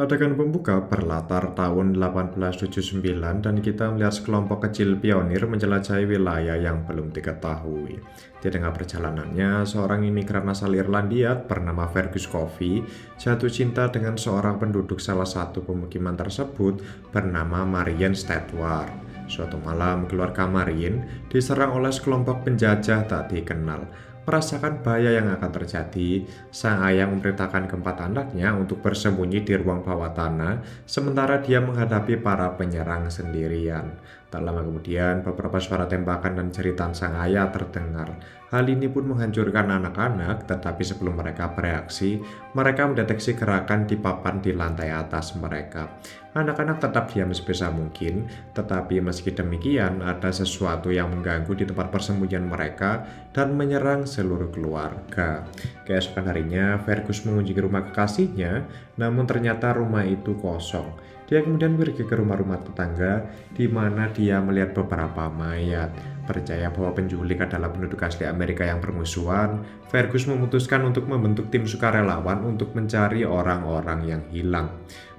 Adegan pembuka berlatar tahun 1879 dan kita melihat sekelompok kecil pionir menjelajahi wilayah yang belum diketahui. Di tengah perjalanannya, seorang imigran asal Irlandia bernama Fergus Covey jatuh cinta dengan seorang penduduk salah satu pemukiman tersebut bernama Marian Stedward. Suatu malam, keluarga Marian diserang oleh sekelompok penjajah tak dikenal. Merasakan bahaya yang akan terjadi, sang ayah memerintahkan keempat anaknya untuk bersembunyi di ruang bawah tanah, sementara dia menghadapi para penyerang sendirian. Tak lama kemudian, beberapa suara tembakan dan jeritan sang ayah terdengar. Hal ini pun menghancurkan anak-anak, tetapi sebelum mereka bereaksi, mereka mendeteksi gerakan di papan di lantai atas mereka. Anak-anak tetap diam sebisa mungkin, tetapi meski demikian, ada sesuatu yang mengganggu di tempat persembunyian mereka dan menyerang seluruh keluarga. Keesokan harinya, Fergus mengunjungi rumah kekasihnya, namun ternyata rumah itu kosong. Dia kemudian pergi ke rumah-rumah tetangga, di mana dia melihat beberapa mayat. Percaya bahwa penculik adalah penduduk asli Amerika yang bermusuhan, Fergus memutuskan untuk membentuk tim sukarelawan untuk mencari orang-orang yang hilang.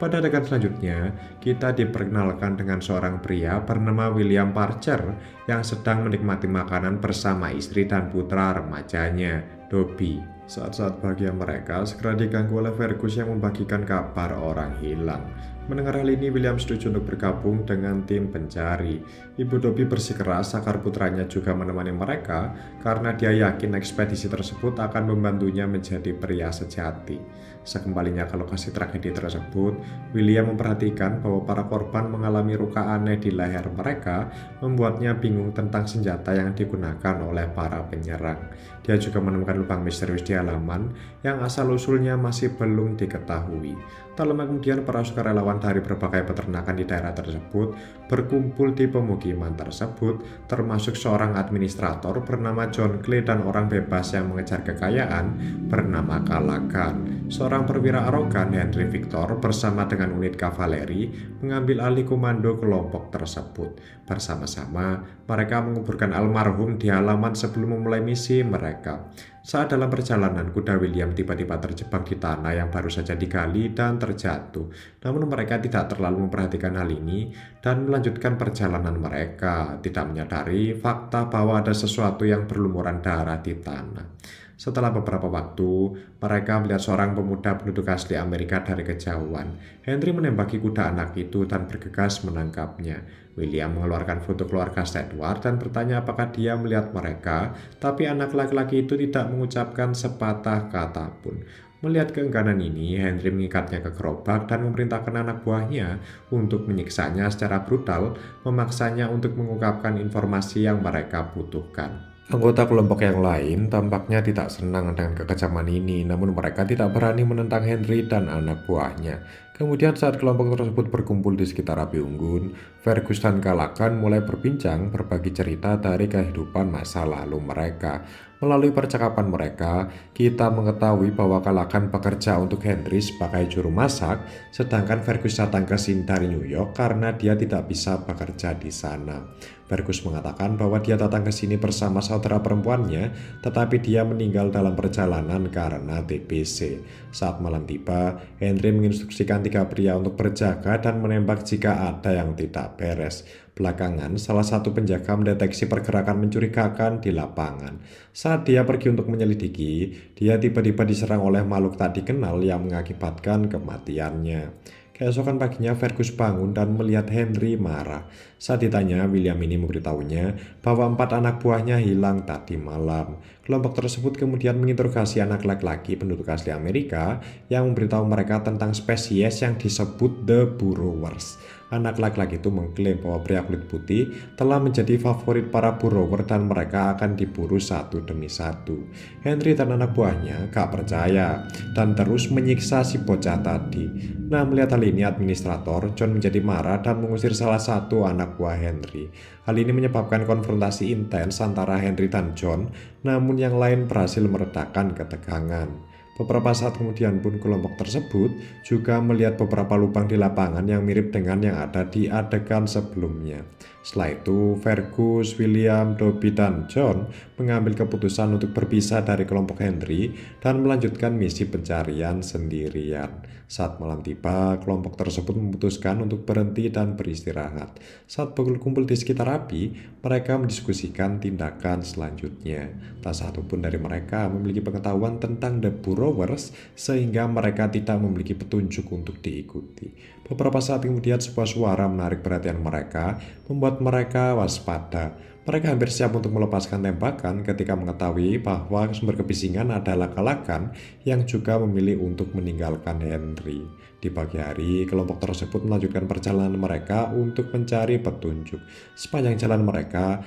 Pada adegan selanjutnya, kita diperkenalkan dengan seorang pria bernama William Parcher yang sedang menikmati makanan bersama istri dan putra remajanya, Dobby. Saat-saat bahagia mereka segera diganggu oleh Fergus yang membagikan kabar orang hilang. Mendengar hal ini, William setuju untuk bergabung dengan tim pencari. Ibu Dobby bersikeras agar putranya juga menemani mereka karena dia yakin ekspedisi tersebut akan membantunya menjadi pria sejati. Sekembalinya ke lokasi tragedi tersebut, William memperhatikan bahwa para korban mengalami luka aneh di leher mereka, membuatnya bingung tentang senjata yang digunakan oleh para penyerang. Dia juga menemukan lubang misterius di halaman yang asal-usulnya masih belum diketahui. Tak lama kemudian, para sukarelawan dari berbagai peternakan di daerah tersebut berkumpul di pemukiman tersebut, termasuk seorang administrator bernama John Clay dan orang bebas yang mengejar kekayaan bernama Callaghan. Seorang perwira arogan, Henry Victor, bersama dengan unit kavaleri mengambil alih komando kelompok tersebut. Bersama-sama, mereka menguburkan almarhum di halaman sebelum memulai misi mereka. Saat dalam perjalanan, kuda William tiba-tiba terjebak di tanah yang baru saja digali dan terjatuh. Namun mereka tidak terlalu memperhatikan hal ini dan melanjutkan perjalanan mereka, tidak menyadari fakta bahwa ada sesuatu yang berlumuran darah di tanah. Setelah beberapa waktu, mereka melihat seorang pemuda penduduk asli Amerika dari kejauhan. Henry menembaki kuda anak itu dan bergegas menangkapnya. William mengeluarkan foto keluarga Stedward dan bertanya apakah dia melihat mereka, tapi anak laki-laki itu tidak mengucapkan sepatah kata pun. Melihat keengganan ini, Henry mengikatnya ke gerobak dan memerintahkan anak buahnya untuk menyiksanya secara brutal, memaksanya untuk mengungkapkan informasi yang mereka butuhkan. Anggota kelompok yang lain tampaknya tidak senang dengan kekejaman ini, namun mereka tidak berani menentang Henry dan anak buahnya. Kemudian saat kelompok tersebut berkumpul di sekitar api unggun, Fergus dan Callaghan mulai berbincang berbagi cerita dari kehidupan masa lalu mereka. Melalui percakapan mereka, kita mengetahui bahwa Callaghan bekerja untuk Henry sebagai juru masak, sedangkan Fergus datang ke sini dari New York karena dia tidak bisa bekerja di sana. Fergus mengatakan bahwa dia datang ke sini bersama saudara perempuannya, tetapi dia meninggal dalam perjalanan karena TBC. Saat malam tiba, Henry menginstruksikan 3 pria untuk berjaga dan menembak jika ada yang tidak beres. Belakangan, salah satu penjaga mendeteksi pergerakan mencurigakan di lapangan. Saat dia pergi untuk menyelidiki, dia tiba-tiba diserang oleh makhluk tak dikenal yang mengakibatkan kematiannya. Keesokan paginya, Fergus bangun dan melihat Henry marah. Saat ditanya, William ini memberitahunya bahwa 4 anak buahnya hilang tadi malam. Kelompok tersebut kemudian menginterogasi anak laki-laki penduduk asli Amerika yang memberitahu mereka tentang spesies yang disebut The Burrowers. Anak laki-laki itu mengklaim bahwa pria kulit putih telah menjadi favorit para burrower dan mereka akan diburu satu demi satu. Henry dan anak buahnya gak percaya dan terus menyiksa si bocah tadi. Nah, melihat hal ini, administrator John menjadi marah dan mengusir salah satu anak buah Henry. Hal ini menyebabkan konfrontasi intens antara Henry dan John, namun yang lain berhasil meredakan ketegangan. Beberapa saat kemudian pun kelompok tersebut juga melihat beberapa lubang di lapangan yang mirip dengan yang ada di adegan sebelumnya. Setelah itu, Fergus, William, Dobby, dan John mengambil keputusan untuk berpisah dari kelompok Henry dan melanjutkan misi pencarian sendirian. Saat malam tiba, kelompok tersebut memutuskan untuk berhenti dan beristirahat. Saat berkumpul di sekitar api, mereka mendiskusikan tindakan selanjutnya. Tak satu pun dari mereka memiliki pengetahuan tentang The Burrowers, sehingga mereka tidak memiliki petunjuk untuk diikuti. Beberapa saat kemudian, sebuah suara menarik perhatian mereka, membuat mereka waspada. Mereka hampir siap untuk melepaskan tembakan ketika mengetahui bahwa sumber kebisingan adalah Kalakan yang juga memilih untuk meninggalkan Henry. Di pagi hari, kelompok tersebut melanjutkan perjalanan mereka untuk mencari petunjuk. Sepanjang jalan mereka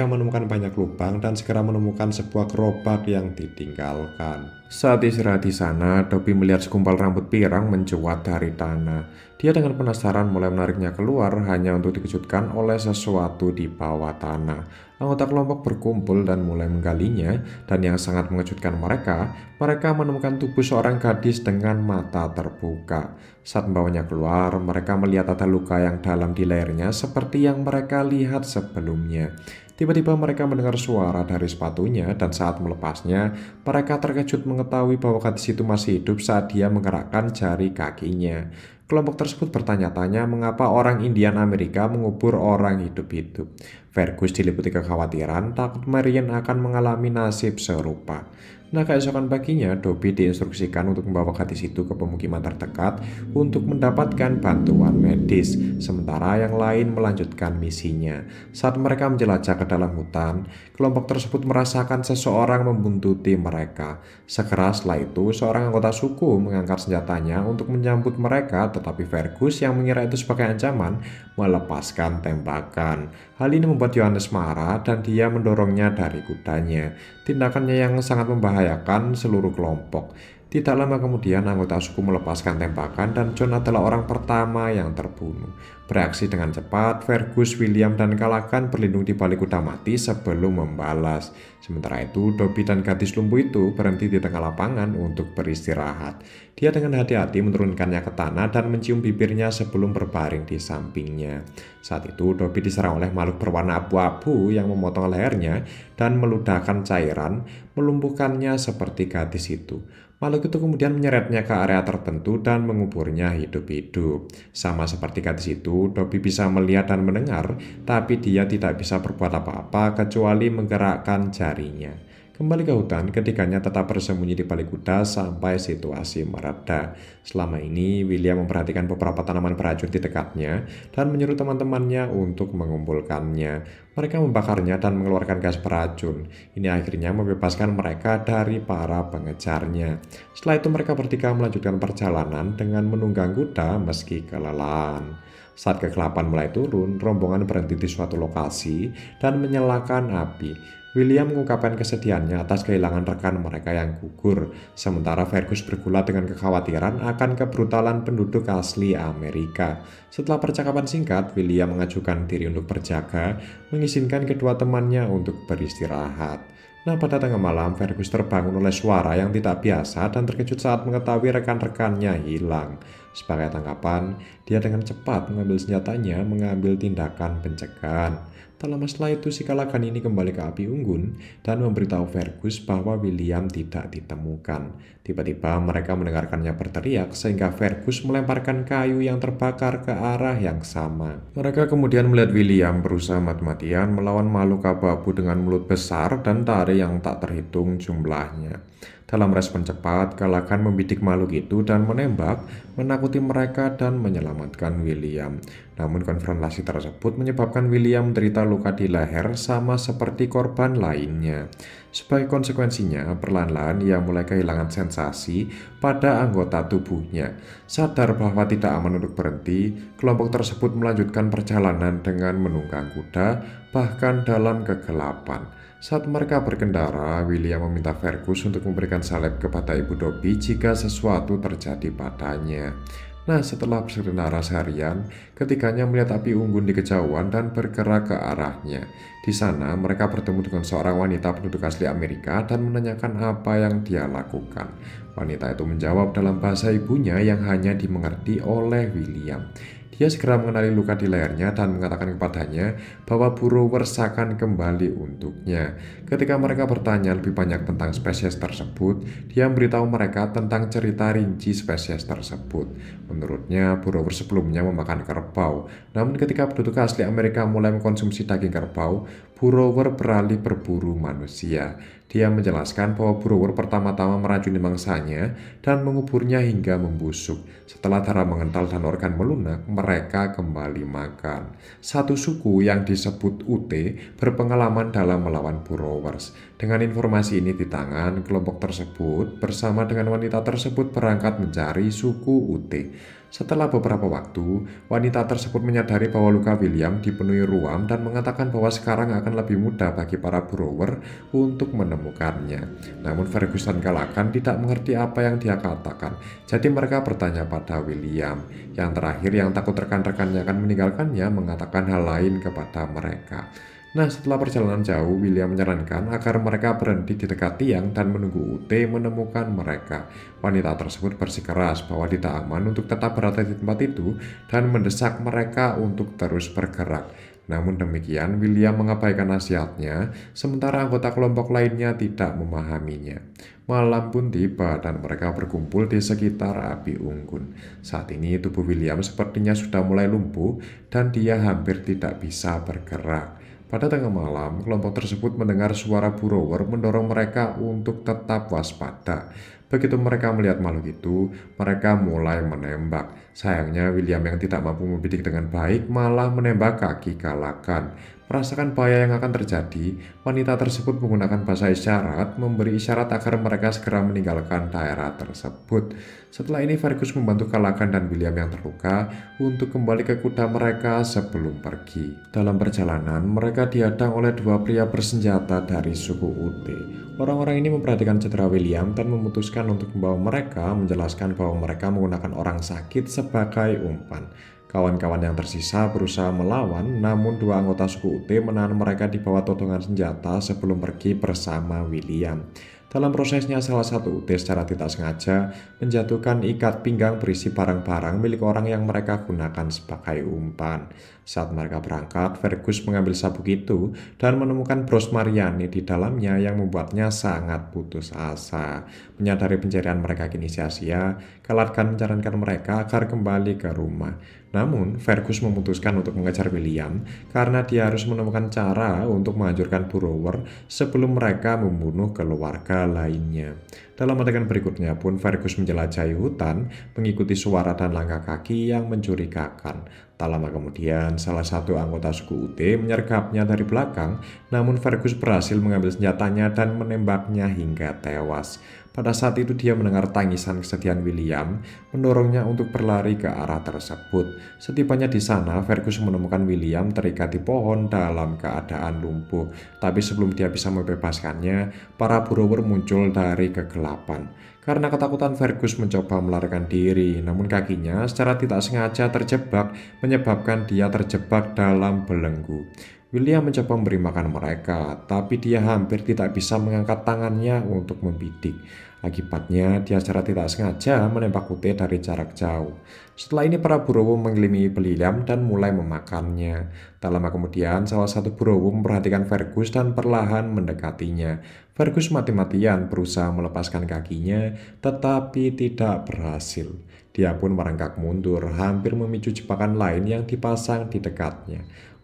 menemukan banyak lubang dan segera menemukan sebuah gerobak yang ditinggalkan. Saat istirahat di sana, Dobby melihat segumpal rambut pirang mencuat dari tanah. Dia dengan penasaran mulai menariknya keluar hanya untuk dikejutkan oleh sesuatu di bawah tanah. Anggota kelompok berkumpul dan mulai menggalinya, dan yang sangat mengejutkan mereka menemukan tubuh seorang gadis dengan mata terbuka. Saat membawanya keluar, mereka melihat ada luka yang dalam di lehernya seperti yang mereka lihat sebelumnya. Tiba-tiba mereka mendengar suara dari sepatunya, dan saat melepasnya, mereka terkejut mengetahui bahwa gadis itu masih hidup saat dia menggerakkan jari kakinya. Kelompok tersebut bertanya-tanya mengapa orang Indian Amerika mengubur orang hidup-hidup. Fergus diliputi kekhawatiran takut Marion akan mengalami nasib serupa. Nah, keesokan paginya, Dobby diinstruksikan untuk membawa gadis itu ke pemukiman terdekat untuk mendapatkan bantuan medis, sementara yang lain melanjutkan misinya. Saat mereka menjelajah ke dalam hutan, kelompok tersebut merasakan seseorang membuntuti mereka. Segera setelah itu, seorang anggota suku mengangkat senjatanya untuk menyambut mereka, tetapi Fergus yang mengira itu sebagai ancaman melepaskan tembakan. Hal ini membuat Yohanes marah dan dia mendorongnya dari kudanya. Tindakannya yang sangat membahayakan seluruh kelompok. Tidak lama kemudian anggota suku melepaskan tembakan dan John adalah orang pertama yang terbunuh. Bereaksi dengan cepat, Fergus, William, dan Kalakan berlindung di balik kuda mati sebelum membalas. Sementara itu, Dobby dan gadis lumpuh itu berhenti di tengah lapangan untuk beristirahat. Dia dengan hati-hati menurunkannya ke tanah dan mencium bibirnya sebelum berbaring di sampingnya. Saat itu, Dobby diserang oleh makhluk berwarna abu-abu yang memotong lehernya dan meludahkan cairan, melumpuhkannya seperti gadis itu. Makhluk itu kemudian menyeretnya ke area tertentu dan menguburnya hidup-hidup. Sama seperti gadis itu, Dobby bisa melihat dan mendengar, tapi dia tidak bisa berbuat apa-apa kecuali menggerakkan jarinya. Kembali ke hutan, ketiganya tetap bersembunyi di balik kuda sampai situasi mereda. Selama ini, William memperhatikan beberapa tanaman beracun di dekatnya dan menyuruh teman-temannya untuk mengumpulkannya. Mereka membakarnya dan mengeluarkan gas beracun. Ini akhirnya membebaskan mereka dari para pengejarnya. Setelah itu mereka bertiga melanjutkan perjalanan dengan menunggang kuda meski kelelahan. Saat kegelapan mulai turun, rombongan berhenti di suatu lokasi dan menyalakan api. William mengungkapkan kesedihannya atas kehilangan rekan mereka yang gugur, sementara Fergus bergulat dengan kekhawatiran akan kebrutalan penduduk asli Amerika. Setelah percakapan singkat, William mengajukan diri untuk berjaga, mengizinkan kedua temannya untuk beristirahat. Nah, pada tengah malam, Fergus terbangun oleh suara yang tidak biasa dan terkejut saat mengetahui rekan-rekannya hilang. Sebagai tanggapan, dia dengan cepat mengambil senjatanya, mengambil tindakan pencegahan. Tak lama setelah itu, si Kalakan ini kembali ke api unggun dan memberitahu Fergus bahwa William tidak ditemukan. Tiba-tiba mereka mendengarkannya berteriak sehingga Fergus melemparkan kayu yang terbakar ke arah yang sama. Mereka kemudian melihat William berusaha mati-matian melawan makhluk abu-abu dengan mulut besar dan taring yang tak terhitung jumlahnya. Dalam respon cepat, Kalakan membidik makhluk itu dan menembak, menakuti mereka dan menyelamatkan William. Namun konfrontasi tersebut menyebabkan William menderita luka di leher sama seperti korban lainnya. Sebagai konsekuensinya, perlahan-lahan ia mulai kehilangan sensasi pada anggota tubuhnya. Sadar bahwa tidak aman untuk berhenti, kelompok tersebut melanjutkan perjalanan dengan menunggang kuda, bahkan dalam kegelapan. Saat mereka berkendara, William meminta Fergus untuk memberikan salep kepada Ibu Dobby jika sesuatu terjadi padanya. Nah, setelah berkendara seharian, ketiganya melihat api unggun di kejauhan dan bergerak ke arahnya. Di sana, mereka bertemu dengan seorang wanita penduduk asli Amerika dan menanyakan apa yang dia lakukan. Wanita itu menjawab dalam bahasa ibunya yang hanya dimengerti oleh William. Dia segera mengenali luka di lehernya dan mengatakan kepadanya bahwa Borrowers akan kembali untuknya. Ketika mereka bertanya lebih banyak tentang spesies tersebut, dia memberitahu mereka tentang cerita rinci spesies tersebut. Menurutnya, Borrowers sebelumnya memakan kerbau, namun ketika penduduk asli Amerika mulai mengkonsumsi daging kerbau, Borrower beralih berburu manusia. Dia menjelaskan bahwa Borrower pertama-tama meracuni mangsanya dan menguburnya hingga membusuk. Setelah darah mengental dan organ melunak, mereka kembali makan. Satu suku yang disebut UT berpengalaman dalam melawan Borrowers. Dengan informasi ini di tangan, kelompok tersebut bersama dengan wanita tersebut berangkat mencari suku UT. Setelah beberapa waktu, wanita tersebut menyadari bahwa luka William dipenuhi ruam dan mengatakan bahwa sekarang akan lebih mudah bagi para Borrower untuk menemukannya. Namun Fergus dan Callaghan tidak mengerti apa yang dia katakan, jadi mereka bertanya pada William. Yang terakhir, yang takut rekan-rekannya akan meninggalkannya, mengatakan hal lain kepada mereka. Nah, setelah perjalanan jauh, William menyarankan agar mereka berhenti di dekat tiang dan menunggu UT menemukan mereka. Wanita tersebut bersikeras bahwa tidak aman untuk tetap berada di tempat itu dan mendesak mereka untuk terus bergerak. Namun demikian, William mengabaikan nasihatnya, sementara anggota kelompok lainnya tidak memahaminya. Malam pun tiba dan mereka berkumpul di sekitar api unggun. Saat ini tubuh William sepertinya sudah mulai lumpuh dan dia hampir tidak bisa bergerak. Pada tengah malam, kelompok tersebut mendengar suara Borrower mendorong mereka untuk tetap waspada. Begitu mereka melihat makhluk itu, mereka mulai menembak. Sayangnya, William yang tidak mampu membidik dengan baik malah menembak kaki Callaghan. Merasakan bahaya yang akan terjadi, wanita tersebut menggunakan bahasa isyarat, memberi isyarat agar mereka segera meninggalkan daerah tersebut. Setelah ini, Fergus membantu Callaghan dan William yang terluka untuk kembali ke kuda mereka sebelum pergi. Dalam perjalanan, mereka dihadang oleh dua pria bersenjata dari suku UT. Orang-orang ini memperhatikan cedera William dan memutuskan untuk membawa mereka, menjelaskan bahwa mereka menggunakan orang sakit sebagai umpan. Kawan-kawan yang tersisa berusaha melawan, namun dua anggota suku UT menahan mereka di bawah todongan senjata sebelum pergi bersama William. Dalam prosesnya, salah satu UT secara tidak sengaja menjatuhkan ikat pinggang berisi barang-barang milik orang yang mereka gunakan sebagai umpan. Saat mereka berangkat, Fergus mengambil sabuk itu dan menemukan bros Mariani di dalamnya yang membuatnya sangat putus asa. Menyadari pencarian mereka kini sia-sia, Callaghan menyarankan mereka agar kembali ke rumah. Namun, Fergus memutuskan untuk mengejar William karena dia harus menemukan cara untuk menghancurkan Borrower sebelum mereka membunuh keluarga lainnya. Dalam adegan berikutnya pun, Fergus menjelajahi hutan, mengikuti suara dan langkah kaki yang mencurigakan. Tak lama kemudian, salah satu anggota suku UT menyergapnya dari belakang, namun Fergus berhasil mengambil senjatanya dan menembaknya hingga tewas. Pada saat itu dia mendengar tangisan kesedihan William, mendorongnya untuk berlari ke arah tersebut. Setibanya di sana, Fergus menemukan William terikat di pohon dalam keadaan lumpuh. Tapi sebelum dia bisa membebaskannya, para Borrower muncul dari kegelapan. Karena ketakutan, Fergus mencoba melarikan diri, namun kakinya secara tidak sengaja terjebak, menyebabkan dia terjebak dalam belenggu. William mencoba memberi makan mereka, tapi dia hampir tidak bisa mengangkat tangannya untuk membidik. Akibatnya, dia secara tidak sengaja menembak UT dari jarak jauh. Setelah ini, para Borrower mengelilingi William dan mulai memakannya. Tak lama kemudian, salah satu Borrower memperhatikan Fergus dan perlahan mendekatinya. Fergus mati-matian berusaha melepaskan kakinya, tetapi tidak berhasil. Dia pun merangkak mundur, hampir memicu jebakan lain yang dipasang di dekatnya.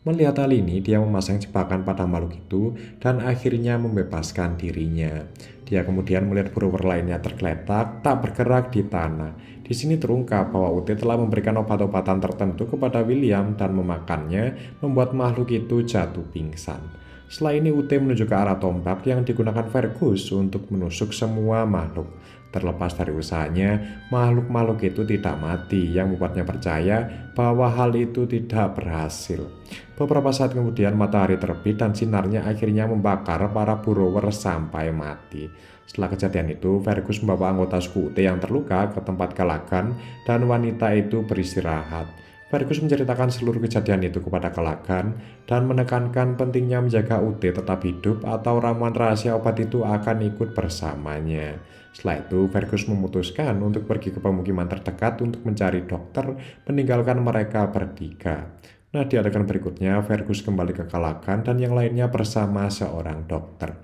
Melihat hal ini, dia memasang jebakan pada makhluk itu dan akhirnya membebaskan dirinya. Dia kemudian melihat Borrower lainnya tergeletak, tak bergerak di tanah. Di sini terungkap bahwa UT telah memberikan obat-obatan tertentu kepada William dan memakannya, membuat makhluk itu jatuh pingsan. Setelah ini, UT menuju ke arah tombak yang digunakan Fergus untuk menusuk semua makhluk. Terlepas dari usahanya, makhluk-makhluk itu tidak mati, yang membuatnya percaya bahwa hal itu tidak berhasil. Beberapa saat kemudian, matahari terbit dan sinarnya akhirnya membakar para Borrower sampai mati. Setelah kejadian itu, Fergus membawa anggota suku UT yang terluka ke tempat Callaghan dan wanita itu beristirahat. Fergus menceritakan seluruh kejadian itu kepada Callaghan dan menekankan pentingnya menjaga UT tetap hidup atau ramuan rahasia obat itu akan ikut bersamanya. Setelah itu, Fergus memutuskan untuk pergi ke pemukiman terdekat untuk mencari dokter, meninggalkan mereka bertiga. Nah, di adegan berikutnya, Fergus kembali ke Callaghan dan yang lainnya bersama seorang dokter.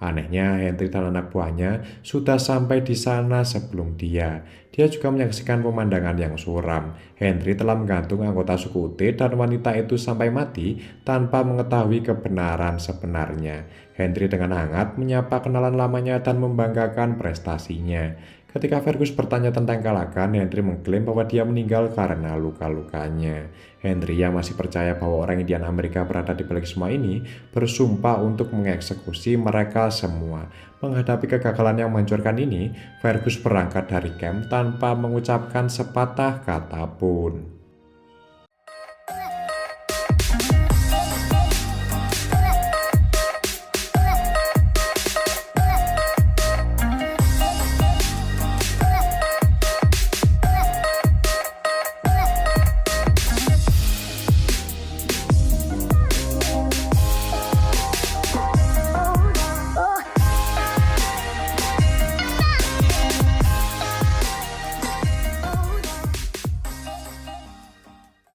Anehnya, Henry dan anak buahnya sudah sampai di sana sebelum dia. Dia juga menyaksikan pemandangan yang suram. Henry telah menggantung anggota suku UT dan wanita itu sampai mati tanpa mengetahui kebenaran sebenarnya. Henry dengan hangat menyapa kenalan lamanya dan membanggakan prestasinya. Ketika Fergus bertanya tentang Callaghan, Henry mengklaim bahwa dia meninggal karena luka-lukanya. Henry yang masih percaya bahwa orang Indian Amerika berada di balik semua ini, bersumpah untuk mengeksekusi mereka semua. Menghadapi kegagalan yang menghancurkan ini, Fergus berangkat dari camp tanpa mengucapkan sepatah kata pun.